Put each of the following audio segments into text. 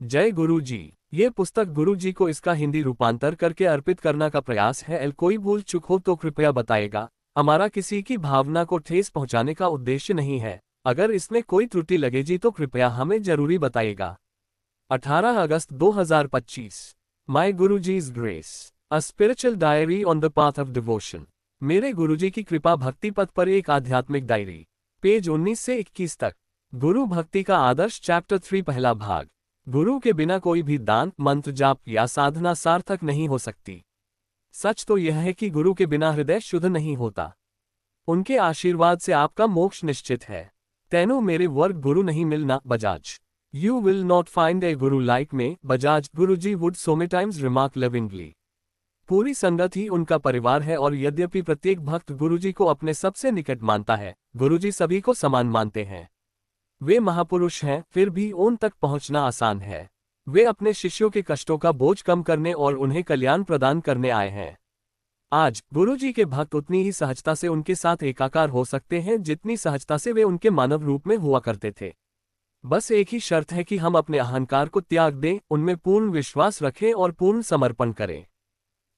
जय गुरु जी। ये पुस्तक गुरु जी को इसका हिंदी रूपांतर करके अर्पित करना का प्रयास है। कोई भूल चूक हो तो कृपया बताएगा। हमारा किसी की भावना को ठेस पहुंचाने का उद्देश्य नहीं है। अगर इसमें कोई त्रुटि लगे जी तो कृपया हमें जरूरी बताइएगा। 18 अगस्त 2025। My guru ji's grace, a spiritual diary on the path of devotion. मेरे गुरुजी की कृपा भक्ति पथ पर एक आध्यात्मिक डायरी। पेज 19 से 21 तक। गुरु भक्ति का आदर्श, चैप्टर 3, पहला भाग। गुरु के बिना कोई भी दान, मंत्र जाप या साधना सार्थक नहीं हो सकती। सच तो यह है कि गुरु के बिना हृदय शुद्ध नहीं होता। उनके आशीर्वाद से आपका मोक्ष निश्चित है। तेनो मेरे वर्ग गुरु नहीं मिलना, Bajaj. You will not find a guru like me, Bajaj. Guruji would so many times remark lovingly. पूरी संगत ही उनका परिवार है, और यद्यपि प्रत्येक भक्त गुरुजी को अपने सबसे निकट मानता है, गुरुजी सभी को समान मानते हैं। वे महापुरुष हैं, फिर भी उन तक पहुंचना आसान है। वे अपने शिष्यों के कष्टों का बोझ कम करने और उन्हें कल्याण प्रदान करने आए हैं। आज गुरुजी के भक्त उतनी ही सहजता से उनके साथ एकाकार हो सकते हैं जितनी सहजता से वे उनके मानव रूप में हुआ करते थे। बस एक ही शर्त है कि हम अपने अहंकार को त्याग दें, उनमें पूर्ण विश्वास रखें और पूर्ण समर्पण करें।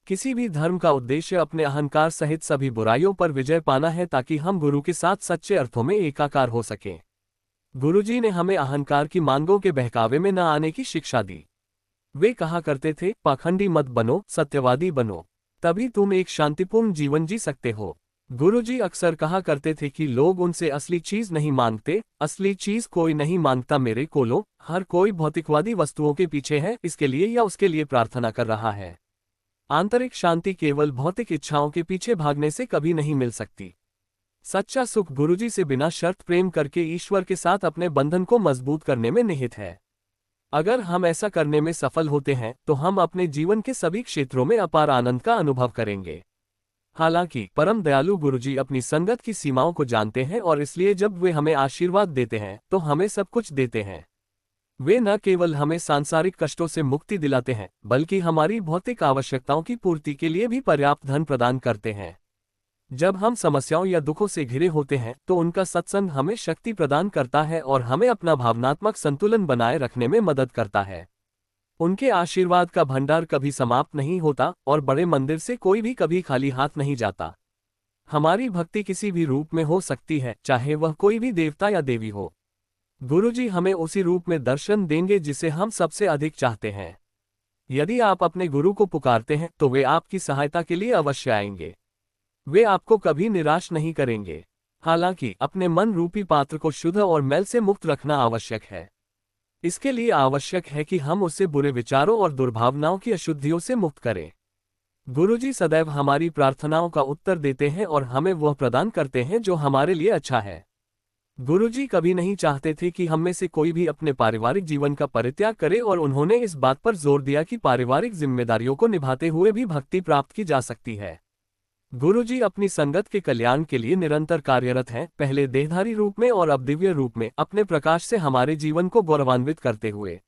किसी भी धर्म का उद्देश्य अपने अहंकार सहित सभी बुराइयों पर विजय पाना है, ताकि हम गुरु के साथ सच्चे अर्थों में एकाकार हो सकें। गुरुजी ने हमें अहंकार की मांगों के बहकावे में न आने की शिक्षा दी। वे कहा करते थे, पाखंडी मत बनो, सत्यवादी बनो, तभी तुम एक शांतिपूर्ण जीवन जी सकते हो। गुरुजी अक्सर कहा करते थे कि लोग उनसे असली चीज नहीं मांगते, असली चीज कोई नहीं मांगता मेरे कोलो। हर कोई भौतिकवादी वस्तुओं के पीछे है, इसके लिए या उसके लिए प्रार्थना कर रहा है। आंतरिक शांति केवल भौतिक इच्छाओं के पीछे भागने से कभी नहीं मिल सकती। सच्चा सुख गुरुजी से बिना शर्त प्रेम करके ईश्वर के साथ अपने बंधन को मजबूत करने में निहित है। अगर हम ऐसा करने में सफल होते हैं तो हम अपने जीवन के सभी क्षेत्रों में अपार आनंद का अनुभव करेंगे। हालांकि परम दयालु गुरुजी अपनी संगत की सीमाओं को जानते हैं, और इसलिए जब वे हमें आशीर्वाद देते हैं तो हमें सब कुछ देते हैं। वे न केवल हमें सांसारिक कष्टों से मुक्ति दिलाते हैं, बल्कि हमारी भौतिक आवश्यकताओं की पूर्ति के लिए भी पर्याप्त धन प्रदान करते हैं। जब हम समस्याओं या दुखों से घिरे होते हैं तो उनका सत्संग हमें शक्ति प्रदान करता है और हमें अपना भावनात्मक संतुलन बनाए रखने में मदद करता है। उनके आशीर्वाद का भंडार कभी समाप्त नहीं होता, और बड़े मंदिर से कोई भी कभी खाली हाथ नहीं जाता। हमारी भक्ति किसी भी रूप में हो सकती है, चाहे वह कोई भी देवता या देवी हो। गुरुजी हमें उसी रूप में दर्शन देंगे जिसे हम सबसे अधिक चाहते हैं। यदि आप अपने गुरु को पुकारते हैं तो वे आपकी सहायता के लिए अवश्य आएंगे। वे आपको कभी निराश नहीं करेंगे। हालांकि अपने मन रूपी पात्र को शुद्ध और मैल से मुक्त रखना आवश्यक है। इसके लिए आवश्यक है कि हम उसे बुरे विचारों और दुर्भावनाओं की अशुद्धियों से मुक्त करें। गुरुजी सदैव हमारी प्रार्थनाओं का उत्तर देते हैं और हमें वह प्रदान करते हैं जो हमारे लिए अच्छा है। गुरुजी कभी नहीं चाहते थे कि हम में से कोई भी अपने पारिवारिक जीवन का परित्याग करे, और उन्होंने इस बात पर जोर दिया कि पारिवारिक जिम्मेदारियों को निभाते हुए भी भक्ति प्राप्त की जा सकती है। गुरुजी अपनी संगत के कल्याण के लिए निरंतर कार्यरत हैं, पहले देहधारी रूप में और अब दिव्य रूप में, अपने प्रकाश से हमारे जीवन को गौरवान्वित करते हुए।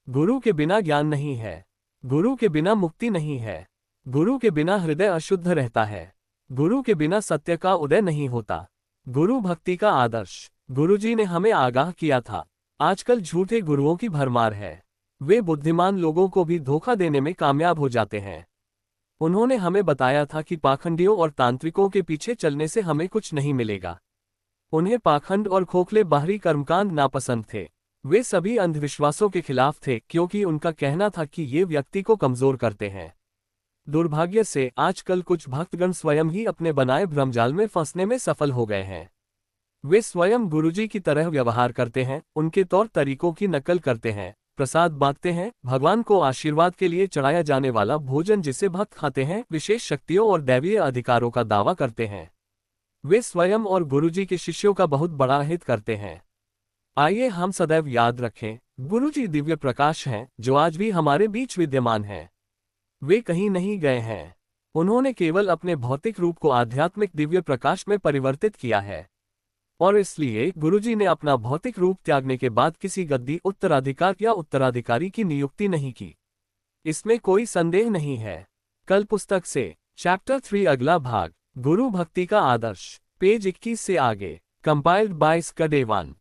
गुरु के बिना ज्ञान नहीं है, गुरु के बिना मुक्ति नहीं है, गुरु के बिना हृदय अशुद्ध रहता है, गुरु के बिना सत्य का उदय नहीं होता। गुरु भक्ति का आदर्श। गुरुजी ने हमें आगाह किया था, आजकल झूठे गुरुओं की भरमार है। वे बुद्धिमान लोगों को भी धोखा देने में कामयाब हो जाते हैं। उन्होंने हमें बताया था कि पाखंडियों और तांत्रिकों के पीछे चलने से हमें कुछ नहीं मिलेगा। उन्हें पाखंड और खोखले बाहरी कर्मकांड नापसंद थे। वे सभी अंधविश्वासों के खिलाफ थे, क्योंकि उनका कहना था कि ये व्यक्ति को कमजोर करते हैं। दुर्भाग्य से आजकल कुछ भक्तगण स्वयं ही अपने बनाए भ्रमजाल में फंसने में सफल हो गए हैं। वे स्वयं गुरुजी की तरह व्यवहार करते हैं, उनके तौर तरीकों की नकल करते हैं, प्रसाद बांटते हैं, भगवान को आशीर्वाद के लिए चढ़ाया जाने वाला भोजन जिसे भक्त खाते हैं, विशेष शक्तियों और दैवीय अधिकारों का दावा करते हैं। वे स्वयं और गुरुजी के शिष्यों का बहुत बड़ा हित करते हैं। आइए हम सदैव याद रखें, गुरुजी दिव्य प्रकाश हैं जो आज भी हमारे बीच विद्यमान हैं। वे कहीं नहीं गए हैं। उन्होंने केवल अपने भौतिक रूप को आध्यात्मिक दिव्य प्रकाश में परिवर्तित किया है, और इसलिए गुरुजी ने अपना भौतिक रूप त्यागने के बाद किसी गद्दी, उत्तराधिकार या उत्तराधिकारी की नियुक्ति नहीं की। इसमें कोई संदेह नहीं है। कल पुस्तक से चैप्टर 3 अगला भाग, गुरु भक्ति का आदर्श, पेज 21 से आगे, कंपाइल्ड बाय स्कडेवान।